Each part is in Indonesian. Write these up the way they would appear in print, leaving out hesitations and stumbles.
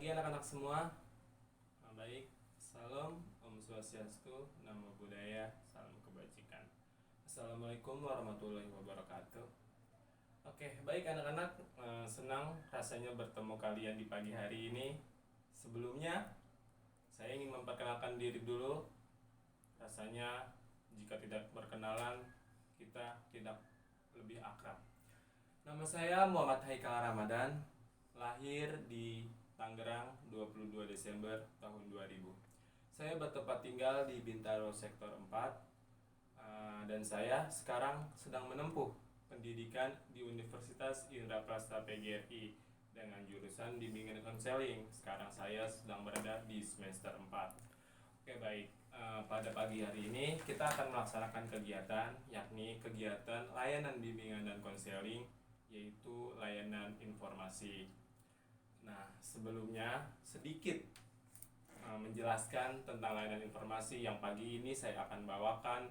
pagi anak-anak semua. Baik, salam Om Swastiastu, Namo Buddhaya, salam kebajikan. Assalamualaikum warahmatullahi wabarakatuh. Oke, baik anak-anak, senang rasanya bertemu kalian di pagi hari ini. Sebelumnya, saya ingin memperkenalkan diri dulu. Rasanya jika tidak berkenalan, kita tidak lebih akrab. Nama saya Muhammad Haikal Ramadan, lahir di Tangerang 22 Desember tahun 2000. Saya bertempat tinggal di Bintaro Sektor 4, dan saya sekarang sedang menempuh pendidikan di Universitas Indraprasta PGRI dengan jurusan bimbingan konseling. Sekarang saya sedang berada di semester 4. Oke, baik. Pada pagi hari ini kita akan melaksanakan kegiatan, yakni kegiatan layanan bimbingan dan konseling, yaitu layanan informasi. Nah, sebelumnya sedikit menjelaskan tentang layanan informasi yang pagi ini saya akan bawakan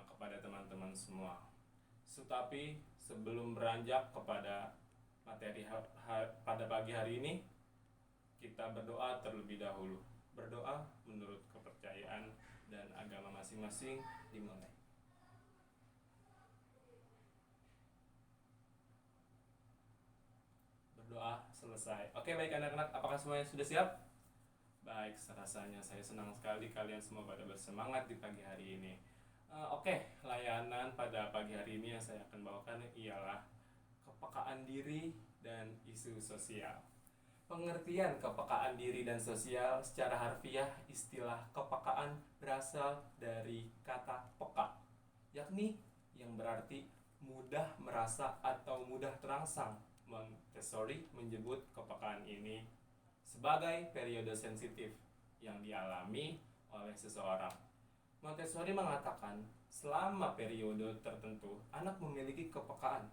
kepada teman-teman semua. Tetapi sebelum beranjak kepada materi pada pagi hari ini, kita berdoa terlebih dahulu. Berdoa menurut kepercayaan dan agama masing-masing dimulai. Berdoa selesai. Oke, baik anak-anak, apakah semuanya sudah siap? Baik, rasanya saya senang sekali kalian semua pada bersemangat di pagi hari ini. Oke, layanan pada pagi hari ini yang saya akan bawakan ialah kepekaan diri dan isu sosial. Pengertian kepekaan diri dan sosial secara harfiah, istilah kepekaan berasal dari kata peka, yakni yang berarti mudah merasa atau mudah terangsang. Montessori menyebut kepekaan ini sebagai periode sensitif yang dialami oleh seseorang. Montessori mengatakan, selama periode tertentu, anak memiliki kepekaan,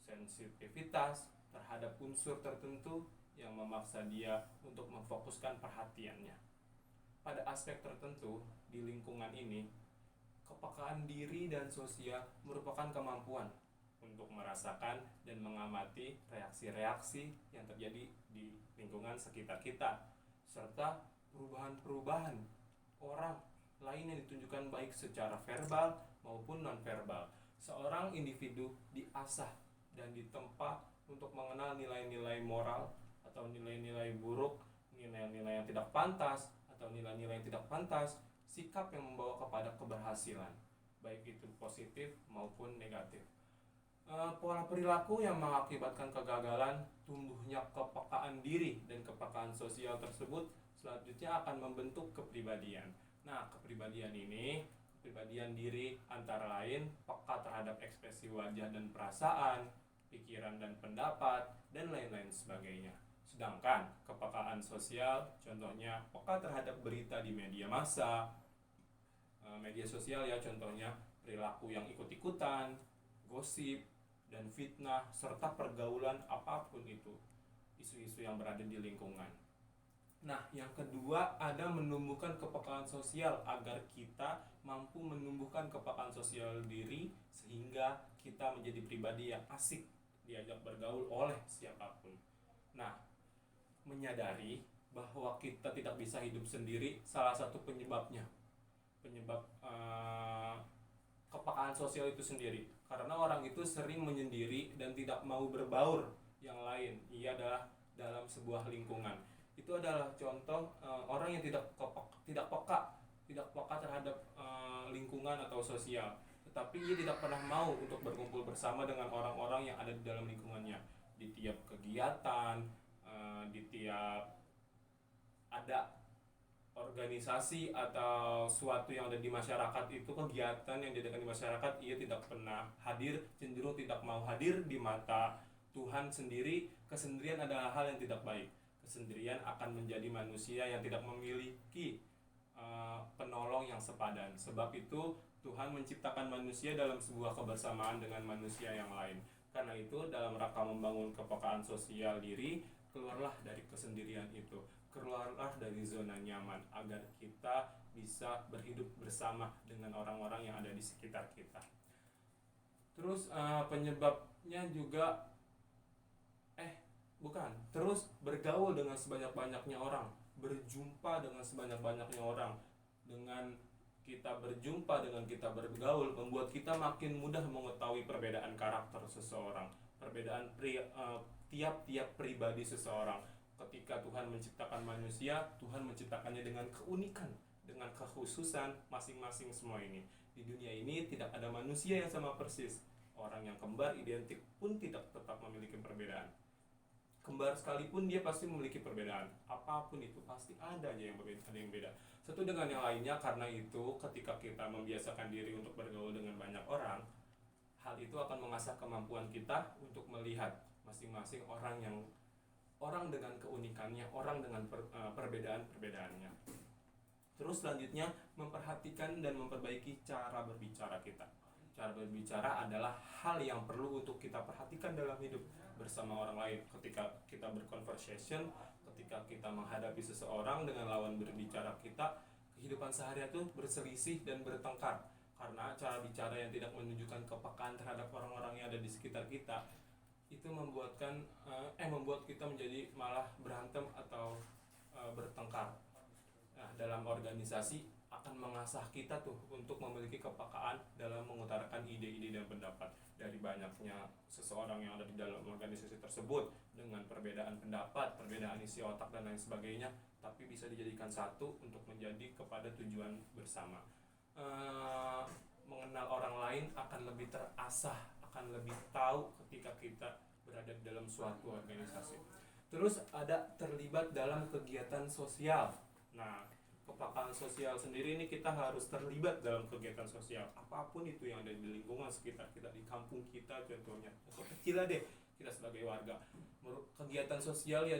sensitivitas terhadap unsur tertentu yang memaksa dia untuk memfokuskan perhatiannya pada aspek tertentu di lingkungan ini. Kepekaan diri dan sosial merupakan kemampuan untuk merasakan dan mengamati reaksi-reaksi yang terjadi di lingkungan sekitar kita, serta perubahan-perubahan orang lain yang ditunjukkan baik secara verbal maupun nonverbal. Seorang individu diasah dan ditempa untuk mengenal nilai-nilai moral atau nilai-nilai buruk, nilai-nilai yang tidak pantas atau nilai-nilai yang tidak pantas, sikap yang membawa kepada keberhasilan, baik itu positif maupun negatif. Pola perilaku yang mengakibatkan kegagalan, tumbuhnya kepekaan diri dan kepekaan sosial tersebut selanjutnya akan membentuk kepribadian. Nah, kepribadian ini, kepribadian diri antara lain peka terhadap ekspresi wajah dan perasaan, pikiran dan pendapat, dan lain-lain sebagainya. Sedangkan kepekaan sosial, contohnya peka terhadap berita di media massa, media sosial ya, contohnya perilaku yang ikut-ikutan, gosip, dan fitnah, serta pergaulan apapun itu, isu-isu yang berada di lingkungan. Nah, yang kedua ada menumbuhkan kepekaan sosial agar kita mampu menumbuhkan kepekaan sosial diri sehingga kita menjadi pribadi yang asik diajak bergaul oleh siapapun. Nah, menyadari bahwa kita tidak bisa hidup sendiri, salah satu penyebab kepekaan sosial itu sendiri, karena orang itu sering menyendiri dan tidak mau berbaur yang lain. Ia adalah dalam sebuah lingkungan. Itu adalah contoh orang yang tidak peka terhadap lingkungan atau sosial, tetapi ia tidak pernah mau untuk berkumpul bersama dengan orang-orang yang ada di dalam lingkungannya. Di tiap kegiatan, di tiap ada organisasi atau suatu yang ada di masyarakat, itu kegiatan yang diadakan di masyarakat, ia tidak pernah hadir, cenderung tidak mau hadir. Di mata Tuhan sendiri, kesendirian adalah hal yang tidak baik. Kesendirian akan menjadi manusia yang tidak memiliki penolong yang sepadan. Sebab itu Tuhan menciptakan manusia dalam sebuah kebersamaan dengan manusia yang lain. Karena itu dalam rangka membangun kepekaan sosial diri, keluarlah dari kesendirian itu, keluarlah dari zona nyaman agar kita bisa berhidup bersama dengan orang-orang yang ada di sekitar kita. Terus penyebabnya juga bukan, terus bergaul dengan sebanyak-banyaknya orang, berjumpa dengan sebanyak-banyaknya orang. Dengan kita berjumpa, dengan kita bergaul, membuat kita makin mudah mengetahui perbedaan karakter seseorang, perbedaan tiap-tiap pribadi seseorang. Ketika Tuhan menciptakan manusia, Tuhan menciptakannya dengan keunikan, dengan kekhususan masing-masing semua ini. Di dunia ini tidak ada manusia yang sama persis. Orang yang kembar identik pun tidak tetap memiliki perbedaan. Kembar sekalipun dia pasti memiliki perbedaan. Apapun itu pasti ada aja yang berbeda, ada yang beda. Satu dengan yang lainnya. Karena itu ketika kita membiasakan diri untuk bergaul dengan banyak orang, hal itu akan mengasah kemampuan kita untuk melihat masing-masing orang dengan keunikannya, orang dengan perbedaan-perbedaannya. Terus selanjutnya memperhatikan dan memperbaiki cara berbicara kita. Cara berbicara adalah hal yang perlu untuk kita perhatikan dalam hidup bersama orang lain. Ketika kita berconversation, ketika kita menghadapi seseorang dengan lawan berbicara kita, kehidupan sehari-hari itu berselisih dan bertengkar. Karena cara bicara yang tidak menunjukkan kepekaan terhadap orang-orang yang ada di sekitar kita, itu membuat kita menjadi malah berantem atau bertengkar. Nah, dalam organisasi akan mengasah kita tuh untuk memiliki kepekaan dalam mengutarakan ide-ide dan pendapat. Dari banyaknya seseorang yang ada di dalam organisasi tersebut dengan perbedaan pendapat, perbedaan isi otak dan lain sebagainya, tapi bisa dijadikan satu untuk menjadi kepada tujuan bersama. Mengenal orang lain akan lebih terasah, akan lebih tahu ketika kita berada di dalam suatu organisasi. Terus ada terlibat dalam kegiatan sosial. Nah, kepekaan sosial sendiri ini kita harus terlibat dalam kegiatan sosial apapun itu yang ada di lingkungan sekitar kita, di kampung kita contohnya, atau kecil lah deh kita sebagai warga. Kegiatan sosial ya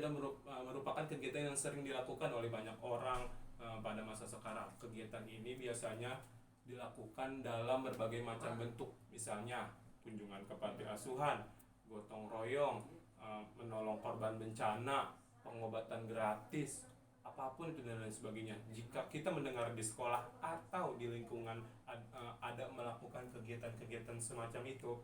merupakan kegiatan yang sering dilakukan oleh banyak orang pada masa sekarang. Kegiatan ini biasanya dilakukan dalam berbagai macam bentuk, misalnya kunjungan ke panti asuhan, gotong royong, menolong korban bencana, pengobatan gratis, apapun itu dan lain sebagainya. Jika kita mendengar di sekolah atau di lingkungan ada melakukan kegiatan-kegiatan semacam itu,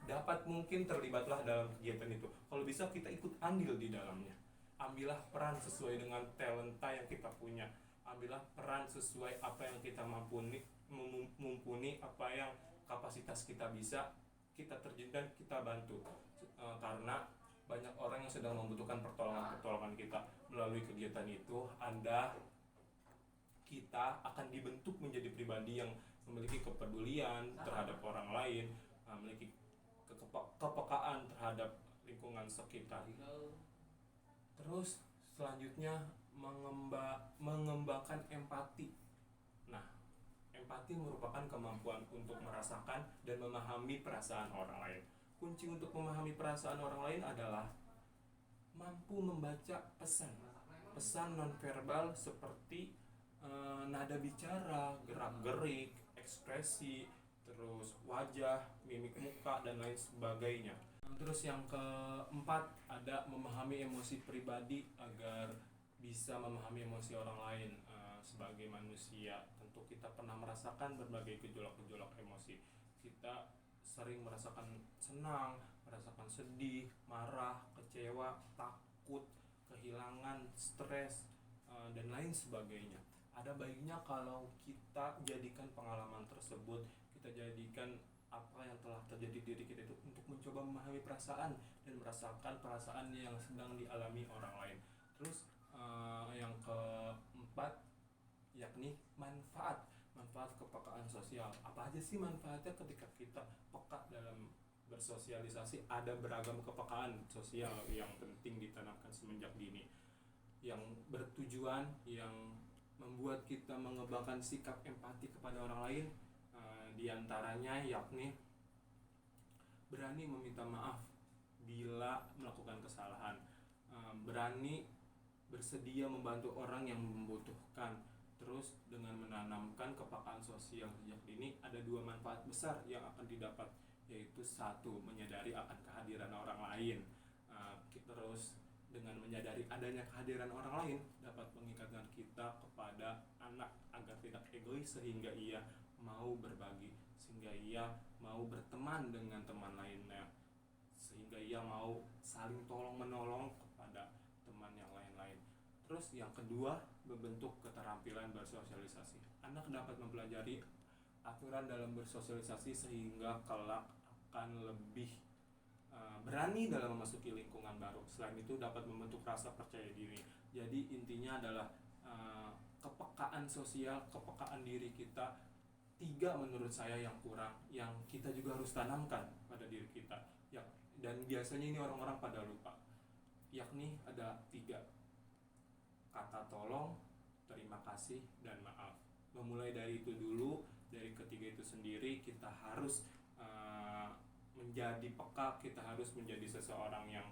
dapat mungkin terlibatlah dalam kegiatan itu. Kalau bisa kita ikut andil di dalamnya. Ambillah peran sesuai dengan talenta yang kita punya. Ambillah peran sesuai apa yang kita mumpuni, apa yang kapasitas kita bisa, kita terjun dan kita bantu. Karena banyak orang yang sedang membutuhkan pertolongan kita. Melalui kegiatan itu, kita akan dibentuk menjadi pribadi yang memiliki kepedulian terhadap orang lain, memiliki kepekaan terhadap lingkungan sekitar. Terus selanjutnya mengembangkan empati. Nah, empati merupakan kemampuan untuk merasakan dan memahami perasaan orang lain. Kunci untuk memahami perasaan orang lain adalah mampu membaca pesan nonverbal seperti nada bicara, gerak-gerik, ekspresi, terus wajah, mimik muka dan lain sebagainya. Terus yang keempat ada memahami emosi pribadi agar bisa memahami emosi orang lain. Sebagai manusia tentu kita pernah merasakan berbagai gejolak-gejolak emosi. Kita sering merasakan senang, merasakan sedih, marah, kecewa, takut, kehilangan, stres, dan lain sebagainya. Ada baiknya kalau kita jadikan pengalaman tersebut, kita jadikan apa yang telah terjadi di diri kita itu untuk mencoba memahami perasaan dan merasakan perasaan yang sedang dialami orang lain. Terus yang keempat yakni manfaat kepekaan sosial. Apa aja sih manfaatnya ketika kita peka dalam bersosialisasi? Ada beragam kepekaan sosial yang penting ditanamkan semenjak dini, yang bertujuan, yang membuat kita mengembangkan sikap empati kepada orang lain. Di antaranya yakni berani meminta maaf bila melakukan kesalahan, berani bersedia membantu orang yang membutuhkan. Terus dengan menanamkan kepekaan sosial sejak dini, ada dua manfaat besar yang akan didapat, yaitu satu, menyadari akan kehadiran orang lain. Terus dengan menyadari adanya kehadiran orang lain dapat mengikatkan kita kepada anak agar tidak egois, sehingga ia mau berbagi, sehingga ia mau berteman dengan teman lainnya, sehingga ia mau saling tolong menolong kepada teman yang lain-lain. Terus yang kedua, membentuk keterampilan bersosialisasi. Anak dapat mempelajari aturan dalam bersosialisasi sehingga kelak akan lebih berani dalam memasuki lingkungan baru. Selain itu dapat membentuk rasa percaya diri. Jadi intinya adalah kepekaan sosial, kepekaan diri kita. 3 menurut saya yang kurang, yang kita juga harus tanamkan pada diri kita. Dan biasanya ini orang-orang pada lupa. Yakni ada 3. Kata tolong, terima kasih, dan maaf. Memulai dari itu dulu, dari ketiga itu sendiri kita harus menjadi peka, kita harus menjadi seseorang yang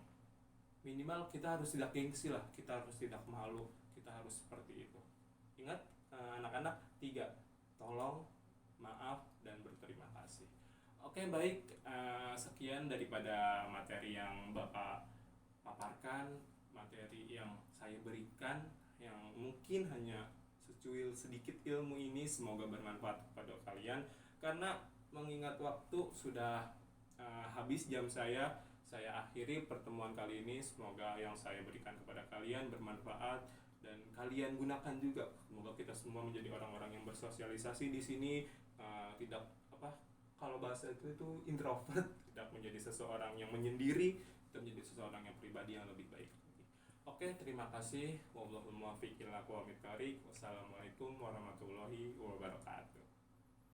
minimal kita harus tidak gengsi lah, kita harus tidak malu, kita harus seperti itu. Ingat anak-anak, 3, tolong, maaf, dan berterima kasih. Oke, baik, sekian daripada materi yang Bapak paparkan, materi yang saya berikan, yang mungkin hanya secuil sedikit ilmu ini, semoga bermanfaat kepada kalian. Karena mengingat waktu sudah habis jam saya akhiri pertemuan kali ini. Semoga yang saya berikan kepada kalian bermanfaat dan kalian gunakan juga. Semoga kita semua menjadi orang-orang yang bersosialisasi di sini, tidak kalau bahasa itu introvert, tidak menjadi seseorang yang menyendiri, kita menjadi seseorang yang pribadi yang lebih baik. Oke, terima kasih. Wallahul muwaffiq ila aqwamit thoriq. Wassalamualaikum warahmatullahi wabarakatuh.